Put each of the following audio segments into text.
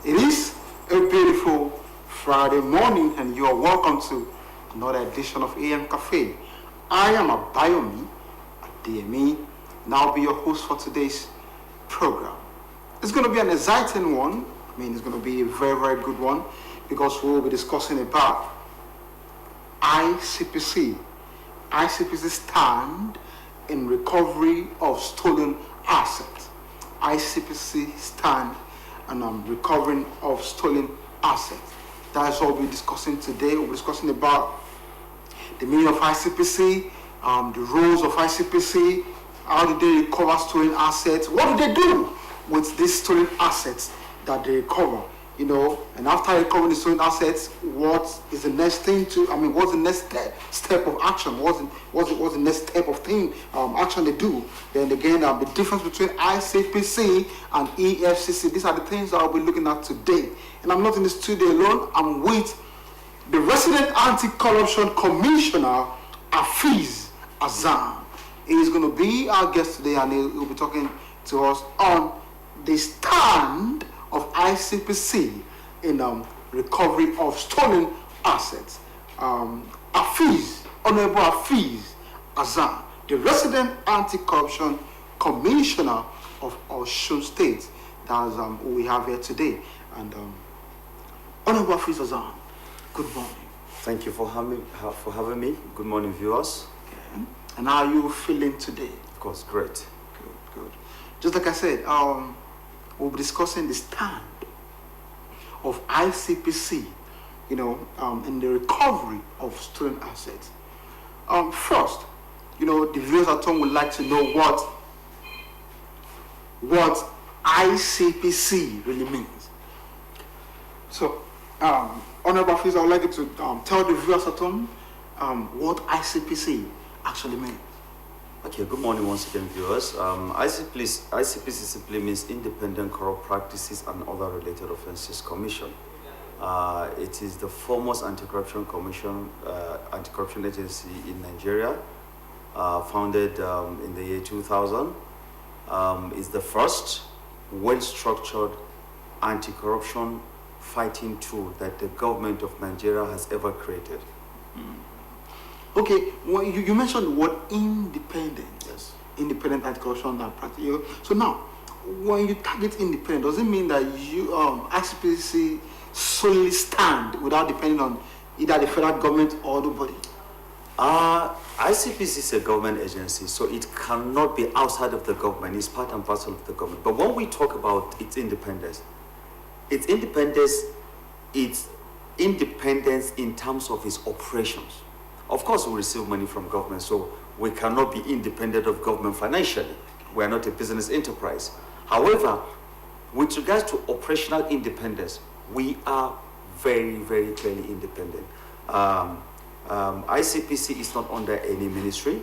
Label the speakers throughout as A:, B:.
A: It is a beautiful Friday morning, and you are welcome to another edition of AM Cafe. I am Abayomi Adeyemi, and I'll be your host for today's program. It's going to be an exciting one. It's going to be a very, very good one because we'll be discussing about ICPC. ICPC stand in recovery of stolen assets. ICPC stand and recovering of stolen assets. That's what we'll be discussing today. We'll be discussing about the meaning of ICPC, the rules of ICPC, how do they recover stolen assets, what do they do with these stolen assets that they recover, and after recovering the stolen assets, what is the next thing what's the next step of action, what's the next step of action they do. Then again, the difference between ICPC and EFCC, these are the things that I'll be looking at today. And I'm not in the studio alone, I'm with the resident anti-corruption commissioner, Afiz Azam. He is going to be our guest today, and he will be talking to us on the stand of ICPC in recovery of stolen assets. Afiz, Honorable Afiz Azam, the resident anti-corruption commissioner of Osun State, that's who we have here today. And Honorable Afiz Azam, good morning.
B: Thank you for having me. Good morning, viewers.
A: Okay. And how are you feeling today?
B: Of course, great.
A: Good. Just like I said, we'll be discussing the stand of ICPC, in the recovery of stolen assets. First, the viewers at home would like to know what ICPC really means. So, Honorable Afiz, I would like you to tell the viewers at home what ICPC actually means.
B: Okay, good morning once again, viewers. ICPC simply means Independent Corrupt Practices and Other Related Offences Commission. It is the foremost anti-corruption commission, anti-corruption agency in Nigeria, founded in the year 2000. It's the first well-structured anti-corruption fighting tool that the government of Nigeria has ever created.
A: Okay, well, you mentioned the word independent.
B: Yes.
A: Independent anti-corruption practice. So now, when you target independent, does it mean that you ICPC solely stand without depending on either the federal government or the body?
B: ICPC is a government agency, so it cannot be outside of the government. It's part and parcel of the government. But when we talk about its independence in terms of its operations. Of course, we receive money from government, so we cannot be independent of government financially. We are not a business enterprise. However, with regards to operational independence, we are very, very clearly independent. ICPC is not under any ministry.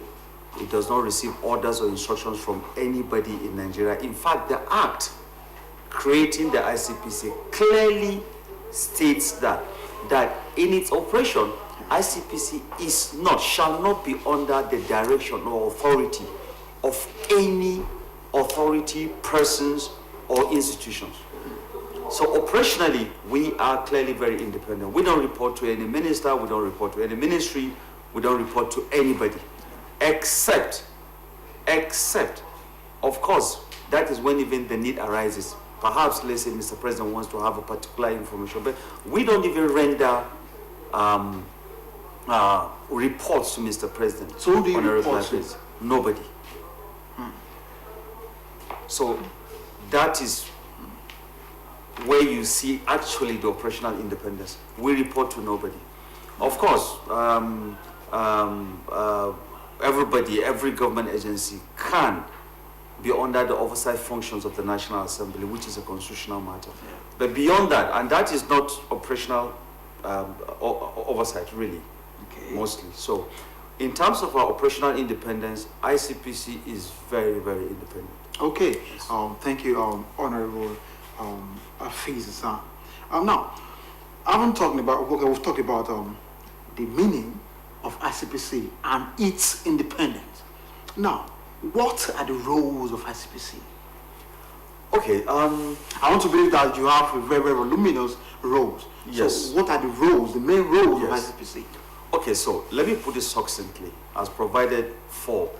B: It does not receive orders or instructions from anybody in Nigeria. In fact, the act creating the ICPC clearly states that in its operation, ICPC shall not be under the direction or authority of any authority, persons, or institutions. So operationally, we are clearly very independent. We don't report to any minister, we don't report to any ministry, we don't report to anybody, except, of course, that is when even the need arises. Perhaps, let's say, Mr. President wants to have a particular information, but we don't even render reports to Mr. President.
A: So who do you report to?
B: Nobody. So that is where you see actually the operational independence. We report to nobody. Of course, every government agency can be under the oversight functions of the National Assembly, which is a constitutional matter. Yeah. But beyond that, and that is not operational oversight, really, mostly. So, in terms of our operational independence, ICPC is very, very independent.
A: Okay, yes. Thank you, Honorable Afiz Azam. Now, we've talked about the meaning of ICPC and its independence. Now, what are the roles of ICPC?
B: Okay.
A: I want to believe that you have a very, very voluminous roles.
B: Yes.
A: So what are the roles, the main roles
B: Yes.
A: of ICPC?
B: Okay, so let me put it succinctly, as provided for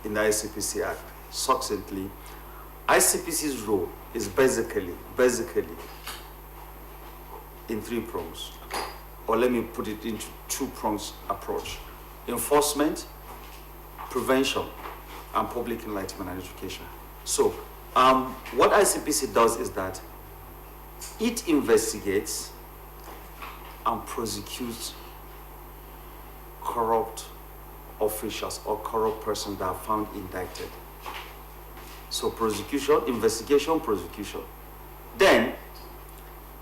B: in the ICPC Act. Succinctly, ICPC's role is basically in three prongs, or let me put it into two prongs approach: enforcement, prevention, and public enlightenment and education. So, what ICPC does is that it investigates and prosecutes corrupt officials or corrupt persons that are found indicted. So prosecution, investigation, prosecution. Then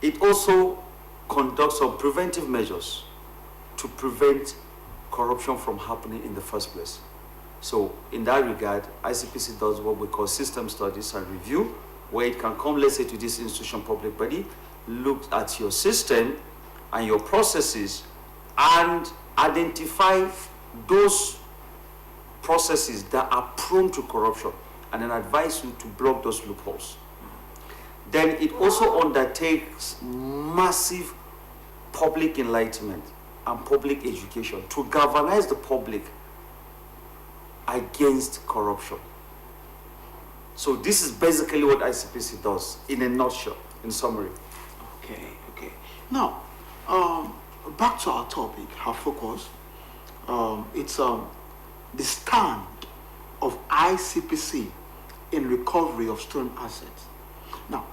B: it also conducts some preventive measures to prevent corruption from happening in the first place. So in that regard, ICPC does what we call system studies and review, where it can come, let's say, to this institution public body, look at your system and your processes and identify those processes that are prone to corruption and then advise you to block those loopholes. Then it also undertakes massive public enlightenment and public education to galvanize the public against corruption. So this is basically what ICPC does in a nutshell, in summary.
A: Okay. Now, back to our topic, our focus. It's the stand of ICPC in recovery of stolen assets. Now,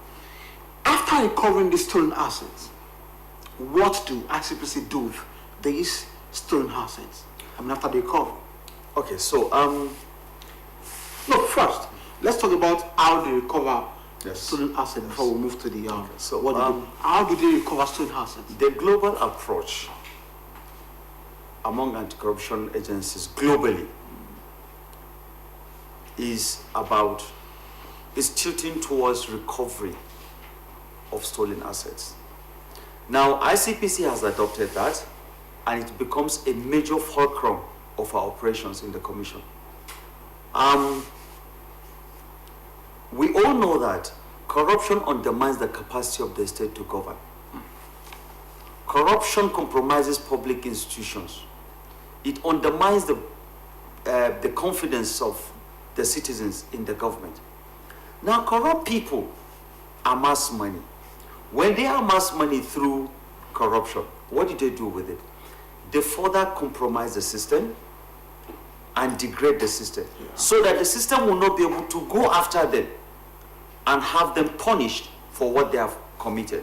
A: after recovering the stolen assets, what do ICPC do with these stolen assets? After the recovery.
B: Okay, so
A: No, first, let's talk about how they recover
B: Yes.
A: stolen assets before we move to the
B: So,
A: what do how do they recover stolen assets?
B: the global approach among anti-corruption agencies globally is tilting towards recovery of stolen assets. Now, ICPC has adopted that, and it becomes a major fulcrum of our operations in the Commission. We all know that corruption undermines the capacity of the state to govern. Corruption compromises public institutions. It undermines the confidence of the citizens in the government. Now, corrupt people amass money. When they amass money through corruption, what do they do with it? They further compromise the system and degrade the system, so that the system will not be able to go after them and have them punished for what they have committed.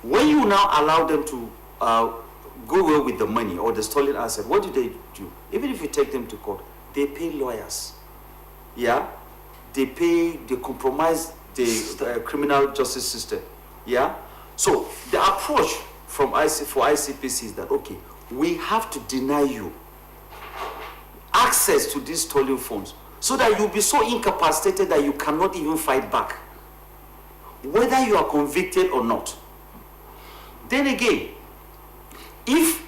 B: When you now allow them to go away with the money or the stolen asset, what do they do? Even if you take them to court, they pay lawyers. Yeah? They compromise the criminal justice system. Yeah? So the approach for ICPC is that, okay, we have to deny you access to these stolen funds so that you'll be so incapacitated that you cannot even fight back, whether you are convicted or not. Then again, if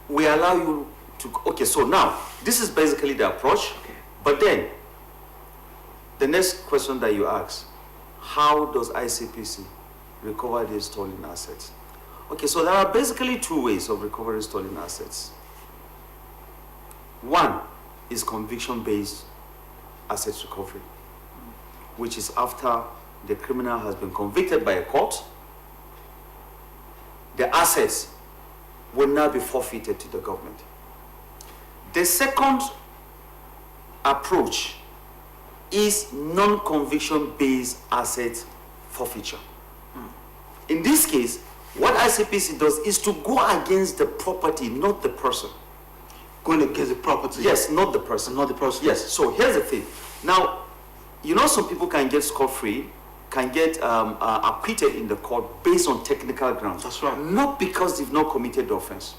B: we allow you to, okay, so now this is basically the approach.
A: Okay.
B: But then the next question that you ask, how does ICPC recover these stolen assets? Okay, so there are basically two ways of recovering stolen assets. One is conviction-based assets recovery, which is after the criminal has been convicted by a court, the assets will now be forfeited to the government. The second approach is non-conviction based asset forfeiture. In this case, what ICPC does is to go against the property, not the person.
A: Going against the property?
B: Yes, not the person.
A: Not the person.
B: Yes, so here's the thing. Now, you know, some people can get scot-free, can get acquitted in the court based on technical grounds.
A: That's right.
B: Not because they've not committed the offense.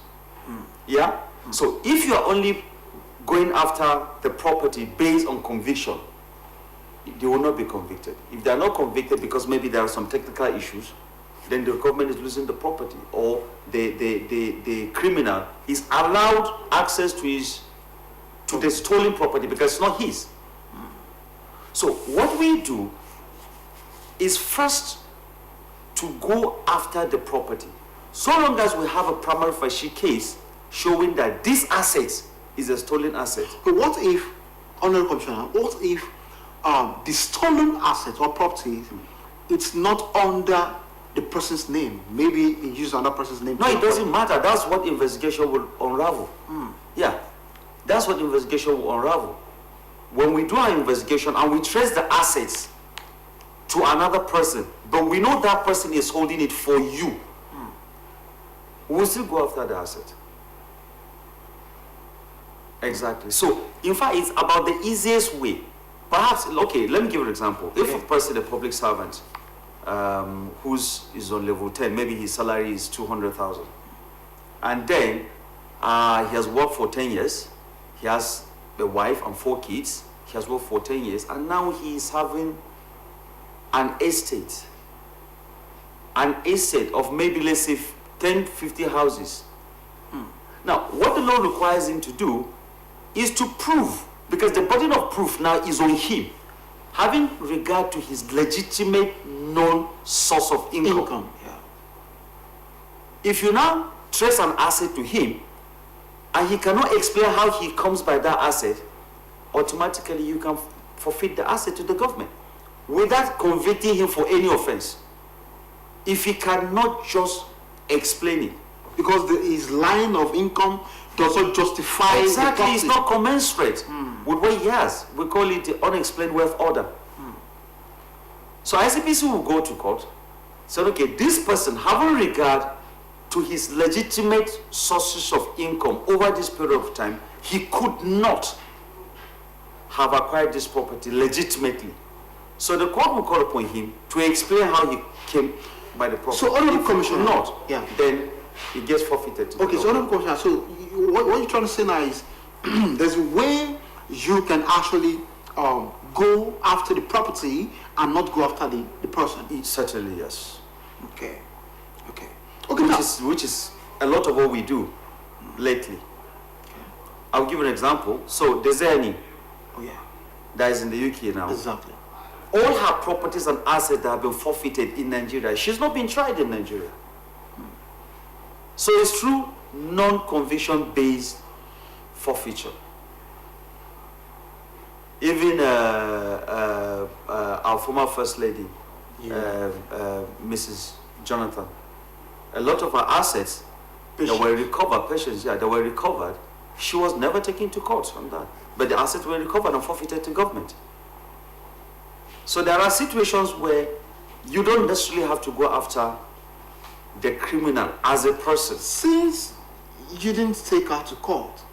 B: Yeah? So if you're only going after the property based on conviction, they will not be convicted. If they are not convicted because maybe there are some technical issues, then the government is losing the property, or the criminal is allowed access to the stolen property because it's not his. So what we do is first to go after the property. So long as we have a primary facie case showing that this asset is a stolen asset.
A: But what if, Honorable Commissioner, what if the stolen asset or property, it's not under the person's name? Maybe he used another person's name.
B: No, it doesn't matter. That's what investigation will unravel. Yeah, that's what investigation will unravel. When we do our investigation and we trace the assets to another person, but we know that person is holding it for you, we'll still go after the asset. Exactly. So, in fact, it's about the easiest way. Perhaps, okay, let me give you an example. If a person, a public servant, who's is on level 10, maybe his salary is 200,000, and then he has worked for 10 years, he has a wife and 4 kids, he has worked for 10 years, and now he is having an estate of maybe, let's say, 10, 50 houses. Now, what the law requires him to do is to prove, because the burden of proof now is on him, having regard to his legitimate known source of income.
A: Yeah.
B: If you now trace an asset to him, and he cannot explain how he comes by that asset, automatically you can forfeit the asset to the government without convicting him for any offense. If he cannot just explain it.
A: Because his line of income does not justify
B: Exactly,
A: the
B: it's not commensurate with what he has. We call it the unexplained wealth order. So ICPC will go to court, say, okay, this person, having regard to his legitimate sources of income over this period of time, he could not have acquired this property legitimately. So the court will call upon him to explain how he came by the property.
A: So, Honorable
B: If
A: Commissioner,
B: he could not, then it gets forfeited. To
A: okay,
B: the
A: so
B: government.
A: Honorable Commissioner, so what you're trying to say now is there's a way you can actually go after the property and not go after the person.
B: Certainly, yes.
A: Okay. Now,
B: Which is a lot of what we do lately. I'll give you an example. So Deseni,
A: oh yeah,
B: that is in the UK now,
A: exactly.
B: all her properties and assets that have been forfeited in Nigeria, she's not been tried in Nigeria. So it's true non-conviction based forfeiture. Even our former First Lady, Mrs. Jonathan, a lot of her assets that were recovered, that were recovered, she was never taken to court on that. But the assets were recovered and forfeited to government. So there are situations where you don't necessarily have to go after the criminal as a person.
A: Since you didn't take her to court,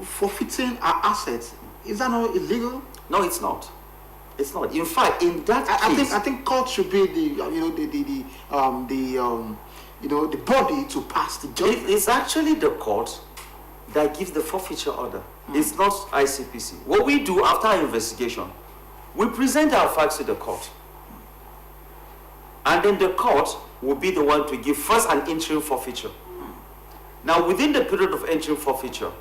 A: forfeiting her assets, is that not illegal?
B: No, it's not. It's not. In fact, in that case,
A: I think court should be the the body to pass the judgment.
B: it's actually the court that gives the forfeiture order. It's not ICPC. What we do after our investigation, we present our facts to the court. And then the court will be the one to give first an interim forfeiture. Now, within the period of interim forfeiture,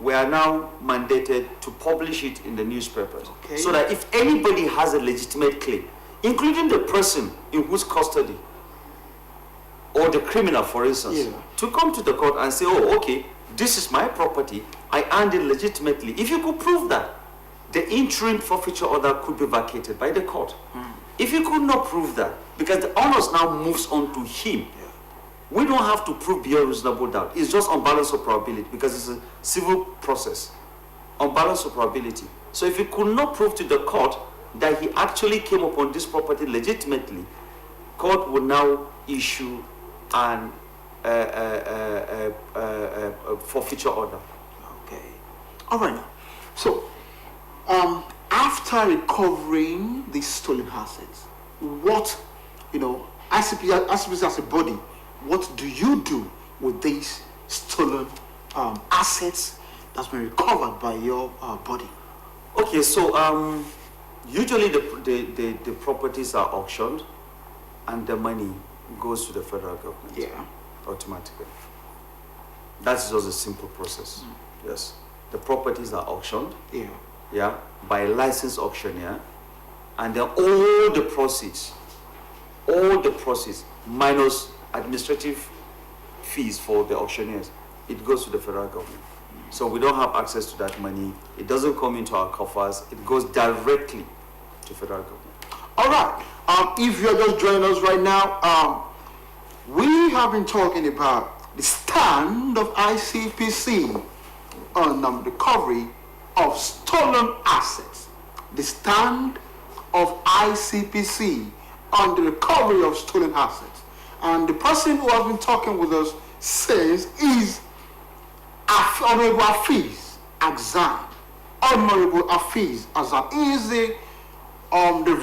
B: we are now mandated to publish it in the newspapers.
A: Okay.
B: So that if anybody has a legitimate claim, including the person in whose custody, or the criminal, for instance, to come to the court and say, oh, okay, this is my property, I earned it legitimately. If you could prove that, the interim forfeiture order could be vacated by the court. If you could not prove that, because the onus now moves on to him, we don't have to prove beyond reasonable doubt. It's just on balance of probability, because it's a civil process. On balance of probability. So if you could not prove to the court that he actually came upon this property legitimately, court will now issue an forfeiture order.
A: Okay. All right. Now, so after recovering the stolen assets, what ICPC as a body, what do you do with these stolen assets that's been recovered by your body?
B: Okay, so usually the properties are auctioned and the money goes to the federal government.
A: Yeah.
B: Automatically. That's just a simple process. Yes. The properties are auctioned.
A: Yeah.
B: Yeah. By a licensed auctioneer. And then all the proceeds all the process minus administrative fees for the auctioneers, it goes to the federal government. So we don't have access to that money. It doesn't come into our coffers. It goes directly to federal government.
A: All right. If you're just joining us right now, we have been talking about the stand of ICPC on recovery of stolen assets. The stand of ICPC on the recovery of stolen assets. And the person who has been talking with us says is Honorable Afiz Azan. Honorable Afiz Azan. He is the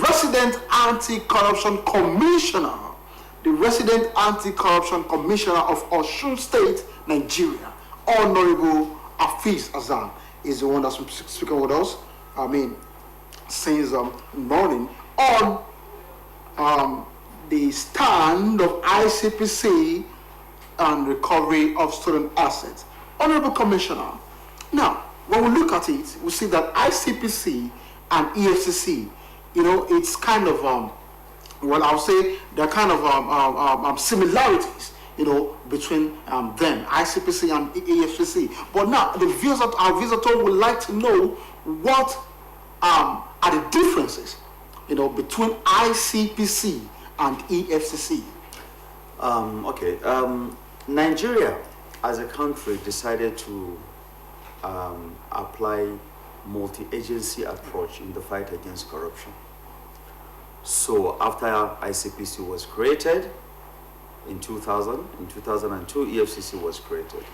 A: resident anti-corruption commissioner. The resident anti-corruption commissioner of Osun State, Nigeria. Honorable Afiz Azan is the one that's speaking with us. Since morning on the stand of ICPC and recovery of stolen assets. Honorable Commissioner, now when we look at it, we see that ICPC and EFCC, it's kind of I'll say there are kind of similarities, between them, ICPC and EFCC. But now our visitor would like to know what are the differences, between ICPC and EFCC.
B: Nigeria as a country decided to apply multi-agency approach in the fight against corruption. So after ICPC was created in 2002 EFCC was created.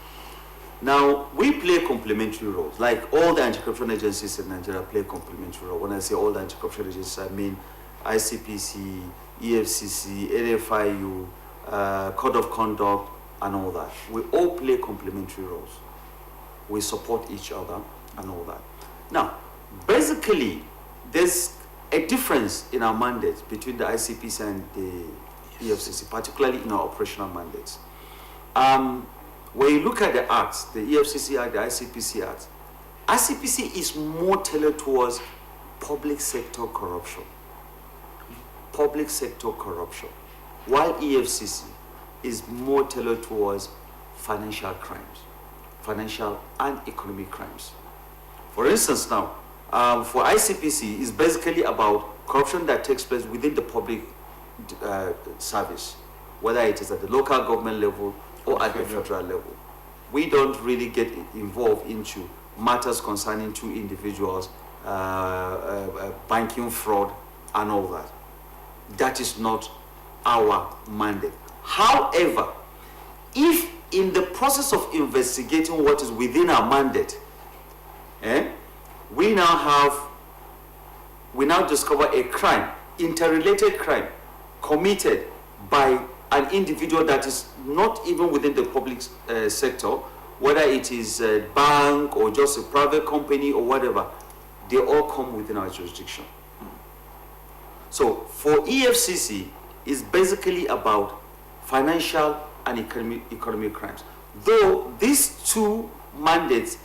B: Now we play complementary roles, like all the anti-corruption agencies in Nigeria play complementary roles. When I say all the anti-corruption agencies, I mean ICPC, EFCC, NFIU, Code of Conduct, and all that. We all play complementary roles. We support each other and all that. Now, basically, there's a difference in our mandates between the ICPC and the EFCC, particularly in our operational mandates. When you look at the acts, the EFCC Act, the ICPC Act, ICPC is more tailored towards public sector corruption. Public sector corruption. While EFCC is more tailored towards financial crimes, financial and economic crimes. For instance now, for ICPC is basically about corruption that takes place within the public service, whether it is at the local government level or at the federal level. We don't really get involved into matters concerning two individuals, banking fraud and all that. That is not our mandate. However, if in the process of investigating what is within our mandate, we now discover a crime, interrelated crime, committed by an individual that is not even within the public sector, whether it is a bank or just a private company or whatever, they all come within our jurisdiction. So for EFCC, it's basically about financial and economic crimes. Though these two mandates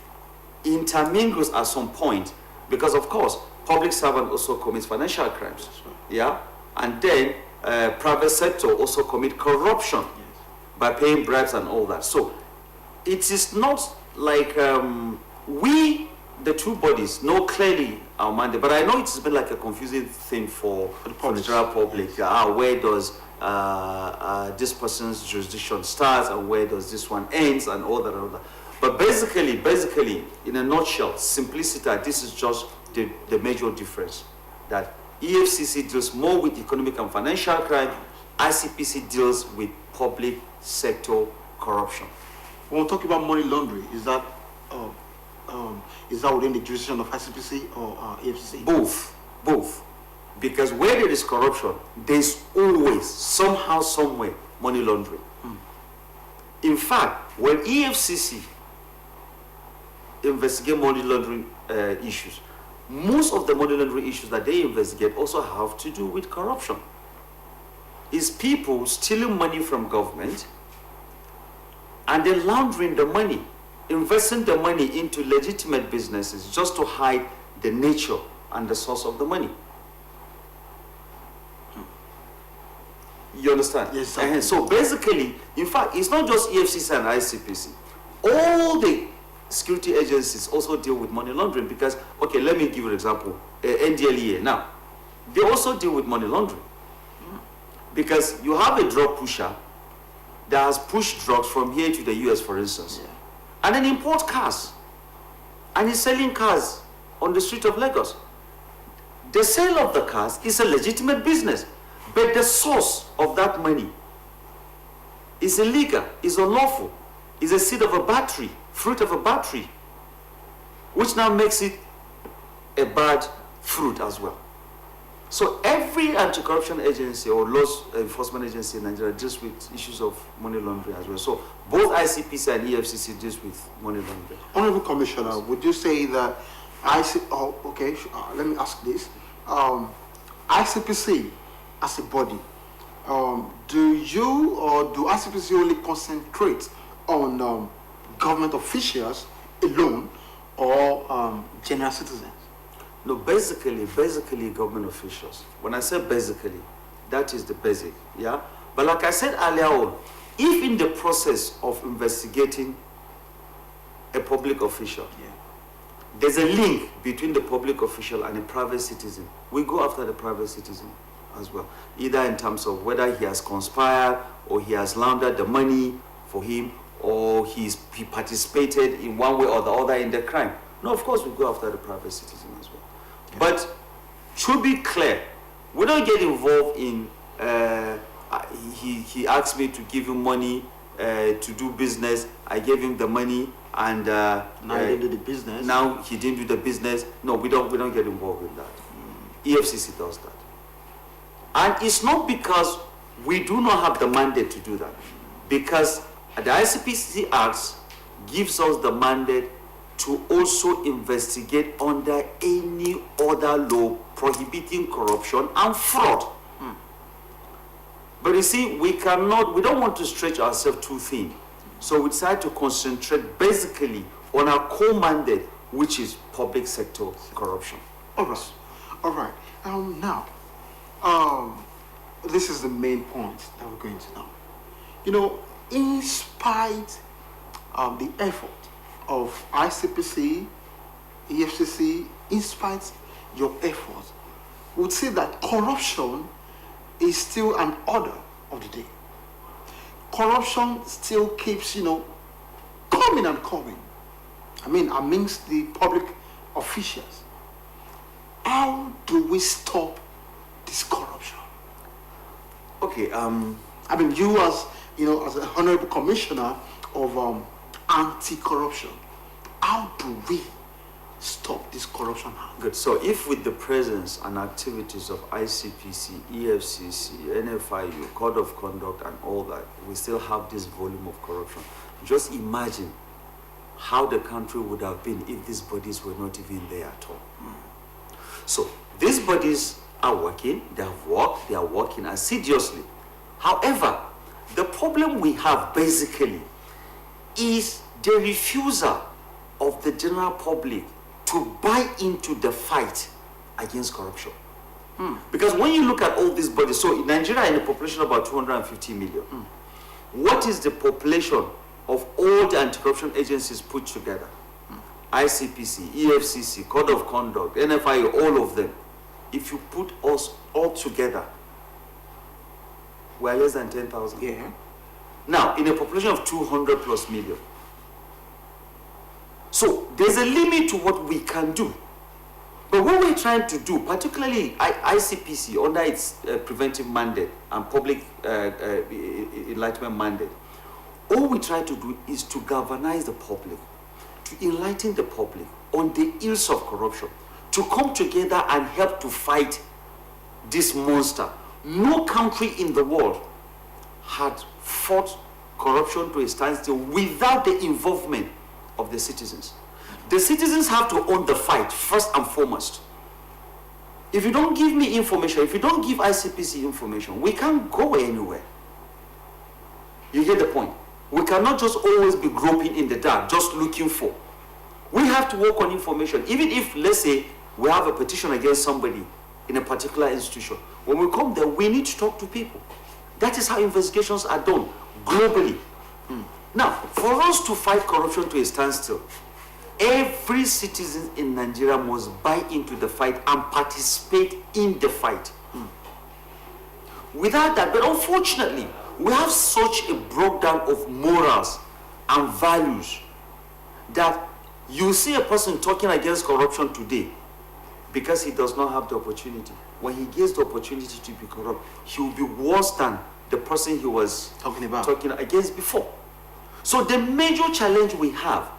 B: intermingles at some point, because of course, public servant also commits financial crimes, and then private sector also commit corruption by paying bribes and all that. So it is not like we, the two bodies, know clearly our mandate, but I know it's been like a confusing thing for the general public. Where does this person's jurisdiction starts and where does this one ends and all that and all that. But basically, in a nutshell, simplicity, this is just the major difference. That EFCC deals more with economic and financial crime, ICPC deals with public sector corruption.
A: When we talk about money laundering, is that within the jurisdiction of ICPC or EFCC?
B: Both. Because where there is corruption, there's always, somehow, somewhere, money laundering. In fact, when EFCC investigate money laundering issues, most of the money laundering issues that they investigate also have to do with corruption. It's people stealing money from government and then laundering the money, investing the money into legitimate businesses just to hide the nature and the source of the money. You understand?
A: Yes,
B: And so basically, in fact, it's not just EFCC and ICPC. All the security agencies also deal with money laundering because, okay, let me give you an example. NDLEA now, they also deal with money laundering. Because you have a drug pusher that has pushed drugs from here to the US, for instance, and then import cars. And he's selling cars on the street of Lagos. The sale of the cars is a legitimate business, but the source of that money is illegal, is unlawful, is a seed of a battery, fruit of a battery, which now makes it a bad fruit as well. So every anti-corruption agency or law enforcement agency in Nigeria deals with issues of money laundering as well. So both ICPC and EFCC deals with money laundering.
A: Honorable Commissioner, would you say that let me ask this. ICPC as a body, do you or do ICPC only concentrate on government officials alone or general citizens?
B: No, basically government officials. When I say basically, that is the basic, yeah? But like I said earlier on, if in the process of investigating a public official, there's a link between the public official and a private citizen, we go after the private citizen as well. Either in terms of whether he has conspired or he has laundered the money for him or he participated in one way or the other in the crime. No, of course we go after the private citizen as well. But to be clear, we don't get involved in, he asked me to give him money to do business. I gave him the money and
A: now he didn't do the business.
B: Now he didn't do the business. No, we don't get involved in that. EFCC does that. And it's not because we do not have the mandate to do that. Because the ICPC Act gives us the mandate to also investigate under any other law prohibiting corruption and fraud. But you see, we don't want to stretch ourselves too thin. So we decide to concentrate basically on our core mandate, which is public sector corruption.
A: All right. Now, this is the main point that we're going to know. You know, in spite of the effort of ICPC, EFCC, in spite your efforts, would say that corruption is still an order of the day. Corruption still keeps, coming and coming. I mean, amongst the public officials. How do we stop this corruption?
B: Okay,
A: I mean, you as an honorable commissioner of anti-corruption, how do we stop this corruption?
B: Good. So if with the presence and activities of ICPC, EFCC, NFIU, Code of Conduct and all that, we still have this volume of corruption, just imagine how the country would have been if these bodies were not even there at all. So these bodies are working, they have worked, they are working assiduously. However, the problem we have basically is the refusal of the general public to buy into the fight against corruption. Because when you look at all these bodies, so in Nigeria in a population of about 250 million, what is the population of all the anti-corruption agencies put together? ICPC, EFCC, Code of Conduct, NFIU, all of them. If you put us all together, we're less than 10,000.
A: Yeah.
B: Now, in a population of 200 plus million. So, there's a limit to what we can do. But what we're trying to do, particularly ICPC, under its preventive mandate and public enlightenment mandate, all we try to do is to galvanize the public, to enlighten the public on the ills of corruption, to come together and help to fight this monster. No country in the world had fought corruption to a standstill without the involvement of the citizens. The citizens have to own the fight first and foremost. If you don't give me information, if you don't give ICPC information, we can't go anywhere. You get the point? We cannot just always be groping in the dark, just looking for. We have to work on information. Even if, let's say, we have a petition against somebody in a particular institution, when we come there, we need to talk to people. That is how investigations are done globally. Now, for us to fight corruption to a standstill, every citizen in Nigeria must buy into the fight and participate in the fight. Without that, but unfortunately, we have such a breakdown of morals and values that you see a person talking against corruption today because he does not have the opportunity. When he gets the opportunity to be corrupt, he will be worse than the person he was talking against before. So the major challenge we have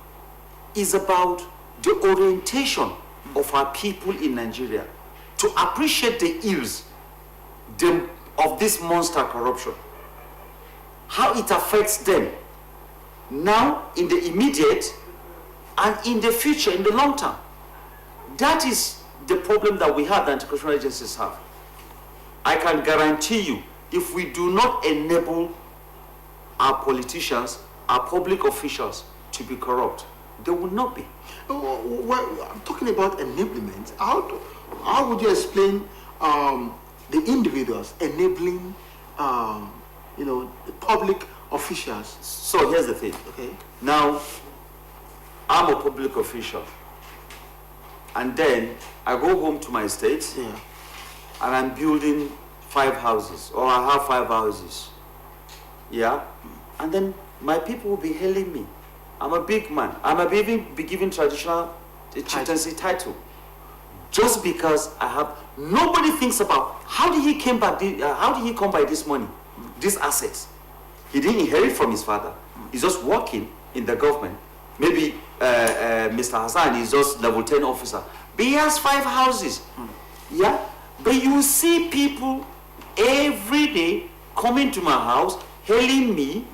B: is about the orientation of our people in Nigeria to appreciate the ills of this monster corruption, how it affects them now in the immediate and in the future, in the long term. That is the problem that we have, the anti-corruption agencies have. I can guarantee you, if we do not enable our politicians, our public officials to be corrupt, they will not be.
A: Well, I'm talking about enablement. How would you explain the individuals enabling, the public officials?
B: So here's the thing.
A: Okay.
B: Now, I'm a public official, and then I go home to my state,
A: Yeah.
B: and I'm building 5 houses, or I have 5 houses. Yeah? And then my people will be hailing me. I'm a big man. I might even be given traditional chieftaincy title. Just because I have, nobody thinks about how did he come by this money, these assets. He didn't inherit from his father. He's just working in the government. Maybe Mr. Hassan is just level 10 officer. But he has 5 houses. Yeah? But you see people every day coming to my house, hailing me.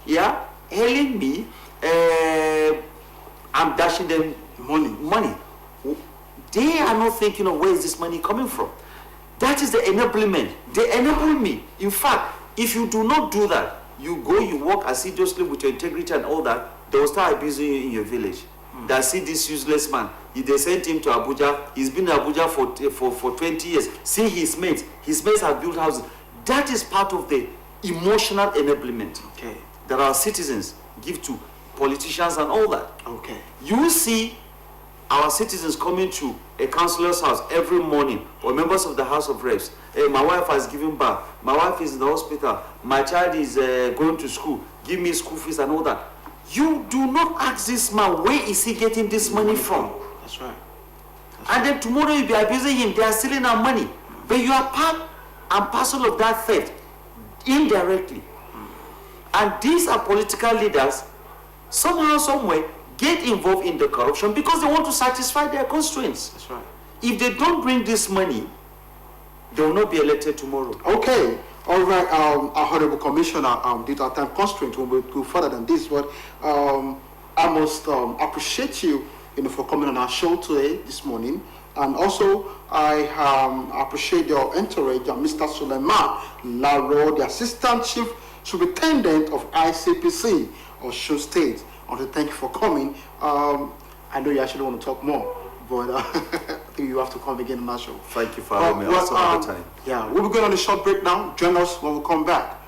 B: Yeah? Hailing me. I'm dashing them money. They are not thinking of where is this money coming from. That is the enablement. They enable me. In fact, if you do not do that, you work assiduously with your integrity and all that, they will start abusing you in your village. They see this useless man. They sent him to Abuja. He's been in Abuja for 20 years. See his mates. His mates have built houses. That is part of the emotional enablement that our citizens give to politicians and all that.
A: Okay.
B: You see our citizens coming to a councillor's house every morning, or members of the House of Reps. Hey, my wife has given birth. My wife is in the hospital. My child is going to school. Give me school fees and all that. You do not ask this man, where is he getting this money from?
A: That's right.
B: And then tomorrow you'll be abusing him. They are stealing our money. But you are part and parcel of that theft indirectly. And these are political leaders, somehow, somewhere, get involved in the corruption because they want to satisfy their constraints.
A: That's right.
B: If they don't bring this money, they will not be elected tomorrow.
A: Okay. All right, our Honorable Commissioner, due to our time constraint, we will go further than this, but I must appreciate you, for coming on our show today, this morning. And also, I appreciate your entourage, Mr. Suleiman Laro, the Assistant Chief Superintendent of ICPC, Osun State. I want to thank you for coming. I know you actually want to talk more, but I think you have to come again on our show.
B: Thank you for having me. Also another time.
A: Yeah, we'll be going on a short break now. Join us when we come back.